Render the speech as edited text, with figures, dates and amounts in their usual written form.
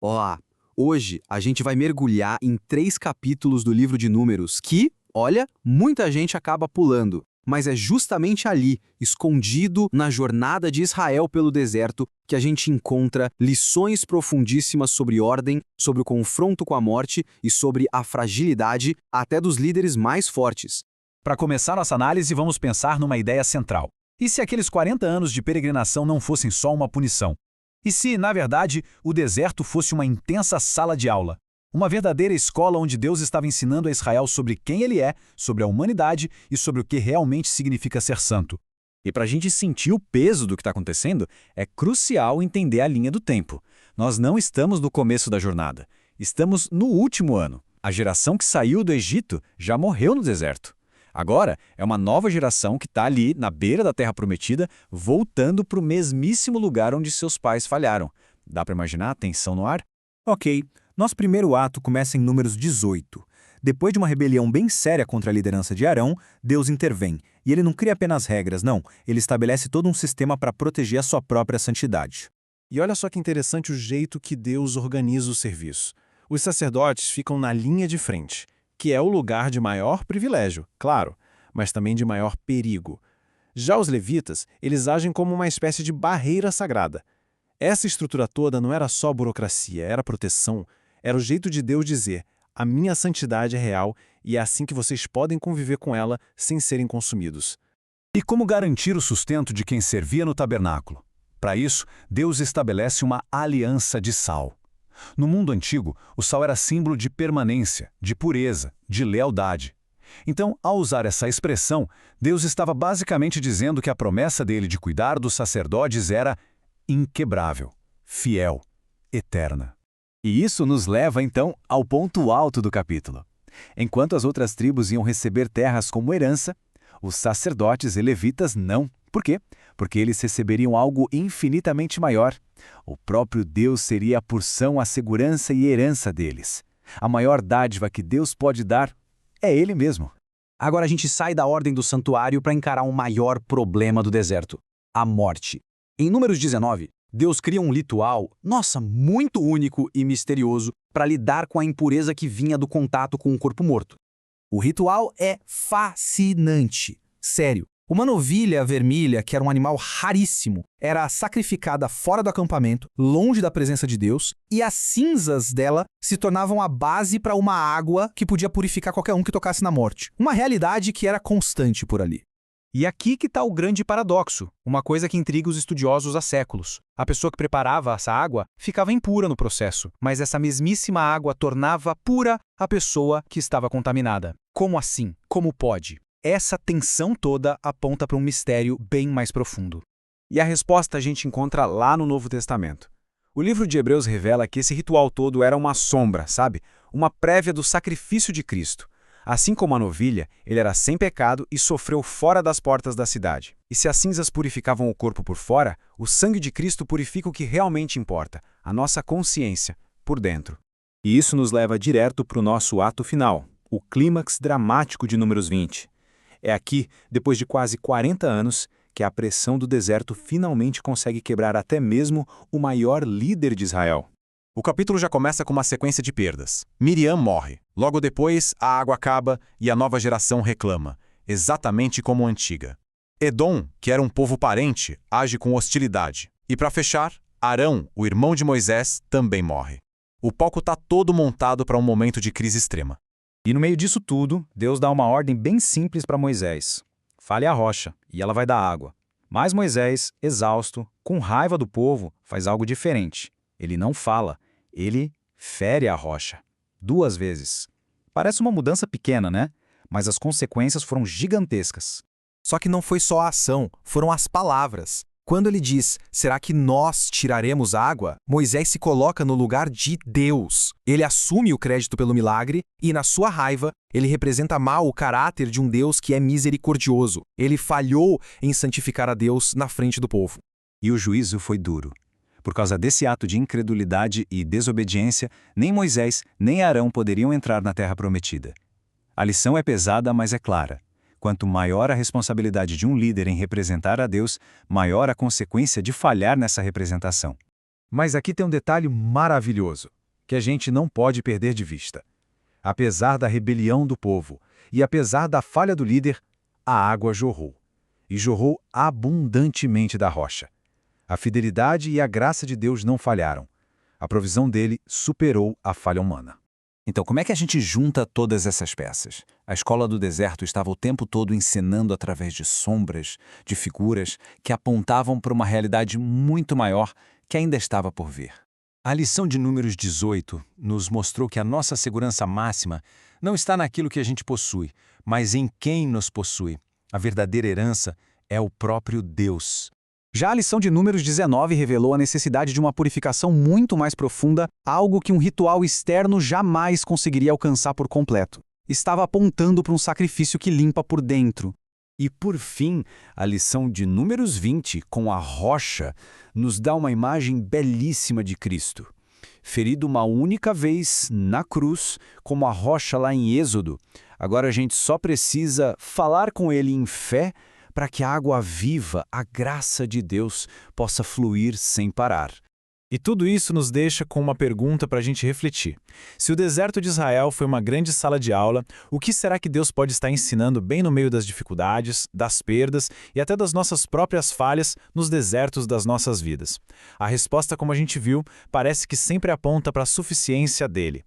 Ó, hoje a gente vai mergulhar em 3 capítulos do livro de Números que, olha, muita gente acaba pulando. Mas é justamente ali, escondido na jornada de Israel pelo deserto, que a gente encontra lições profundíssimas sobre ordem, sobre o confronto com a morte e sobre a fragilidade até dos líderes mais fortes. Para começar nossa análise, vamos pensar numa ideia central. E se aqueles 40 anos de peregrinação não fossem só uma punição? E se, na verdade, o deserto fosse uma intensa sala de aula? Uma verdadeira escola onde Deus estava ensinando a Israel sobre quem ele é, sobre a humanidade e sobre o que realmente significa ser santo. E para a gente sentir o peso do que está acontecendo, é crucial entender a linha do tempo. Nós não estamos no começo da jornada. Estamos no último ano. A geração que saiu do Egito já morreu no deserto. Agora é uma nova geração que está ali, na beira da Terra Prometida, voltando para o mesmíssimo lugar onde seus pais falharam. Dá para imaginar a tensão no ar? Ok, nosso primeiro ato começa em Números 18. Depois de uma rebelião bem séria contra a liderança de Arão, Deus intervém. E ele não cria apenas regras, não. Ele estabelece todo um sistema para proteger a sua própria santidade. E olha só que interessante o jeito que Deus organiza o serviço. Os sacerdotes ficam na linha de frente, que é o lugar de maior privilégio, claro, mas também de maior perigo. Já os levitas, eles agem como uma espécie de barreira sagrada. Essa estrutura toda não era só burocracia, era proteção. Era o jeito de Deus dizer: a minha santidade é real e é assim que vocês podem conviver com ela sem serem consumidos. E como garantir o sustento de quem servia no tabernáculo? Para isso, Deus estabelece uma aliança de sal. No mundo antigo, o sal era símbolo de permanência, de pureza, de lealdade. Então, ao usar essa expressão, Deus estava basicamente dizendo que a promessa dele de cuidar dos sacerdotes era inquebrável, fiel, eterna. E isso nos leva, então, ao ponto alto do capítulo. Enquanto as outras tribos iam receber terras como herança, os sacerdotes e levitas não. Por quê? Porque eles receberiam algo infinitamente maior. O próprio Deus seria a porção, a segurança e herança deles. A maior dádiva que Deus pode dar é Ele mesmo. Agora a gente sai da ordem do santuário para encarar o maior problema do deserto: a morte. Em Números 19, Deus cria um ritual, muito único e misterioso, para lidar com a impureza que vinha do contato com o corpo morto. O ritual é fascinante. Sério. Uma novilha vermelha, que era um animal raríssimo, era sacrificada fora do acampamento, longe da presença de Deus, e as cinzas dela se tornavam a base para uma água que podia purificar qualquer um que tocasse na morte. Uma realidade que era constante por ali. E aqui que está o grande paradoxo, uma coisa que intriga os estudiosos há séculos. A pessoa que preparava essa água ficava impura no processo, mas essa mesmíssima água tornava pura a pessoa que estava contaminada. Como assim? Como pode? Essa tensão toda aponta para um mistério bem mais profundo. E a resposta a gente encontra lá no Novo Testamento. O livro de Hebreus revela que esse ritual todo era uma sombra, sabe? Uma prévia do sacrifício de Cristo. Assim como a novilha, ele era sem pecado e sofreu fora das portas da cidade. E se as cinzas purificavam o corpo por fora, o sangue de Cristo purifica o que realmente importa, a nossa consciência, por dentro. E isso nos leva direto para o nosso ato final, o clímax dramático de Números 20. É aqui, depois de quase 40 anos, que a pressão do deserto finalmente consegue quebrar até mesmo o maior líder de Israel. O capítulo já começa com uma sequência de perdas. Miriam morre. Logo depois, a água acaba e a nova geração reclama, exatamente como a antiga. Edom, que era um povo parente, age com hostilidade. E para fechar, Arão, o irmão de Moisés, também morre. O palco está todo montado para um momento de crise extrema. E no meio disso tudo, Deus dá uma ordem bem simples para Moisés. Fale a rocha, e ela vai dar água. Mas Moisés, exausto, com raiva do povo, faz algo diferente. Ele não fala, ele fere a rocha. 2 vezes. Parece uma mudança pequena, né? Mas as consequências foram gigantescas. Só que não foi só a ação, foram as palavras. Quando ele diz, será que nós tiraremos água? Moisés se coloca no lugar de Deus. Ele assume o crédito pelo milagre e, na sua raiva, ele representa mal o caráter de um Deus que é misericordioso. Ele falhou em santificar a Deus na frente do povo. E o juízo foi duro. Por causa desse ato de incredulidade e desobediência, nem Moisés nem Arão poderiam entrar na Terra Prometida. A lição é pesada, mas é clara. Quanto maior a responsabilidade de um líder em representar a Deus, maior a consequência de falhar nessa representação. Mas aqui tem um detalhe maravilhoso, que a gente não pode perder de vista. Apesar da rebelião do povo e apesar da falha do líder, a água jorrou. E jorrou abundantemente da rocha. A fidelidade e a graça de Deus não falharam. A provisão dele superou a falha humana. Então, como é que a gente junta todas essas peças? A escola do deserto estava o tempo todo ensinando através de sombras, de figuras que apontavam para uma realidade muito maior que ainda estava por vir. A lição de Números 18 nos mostrou que a nossa segurança máxima não está naquilo que a gente possui, mas em quem nos possui. A verdadeira herança é o próprio Deus. Já a lição de Números 19 revelou a necessidade de uma purificação muito mais profunda, algo que um ritual externo jamais conseguiria alcançar por completo. Estava apontando para um sacrifício que limpa por dentro. E, por fim, a lição de Números 20, com a rocha, nos dá uma imagem belíssima de Cristo. Ferido uma única vez na cruz, como a rocha lá em Êxodo, agora a gente só precisa falar com ele em fé para que a água viva, a graça de Deus, possa fluir sem parar. E tudo isso nos deixa com uma pergunta para a gente refletir. Se o deserto de Israel foi uma grande sala de aula, o que será que Deus pode estar ensinando bem no meio das dificuldades, das perdas e até das nossas próprias falhas nos desertos das nossas vidas? A resposta, como a gente viu, parece que sempre aponta para a suficiência dele.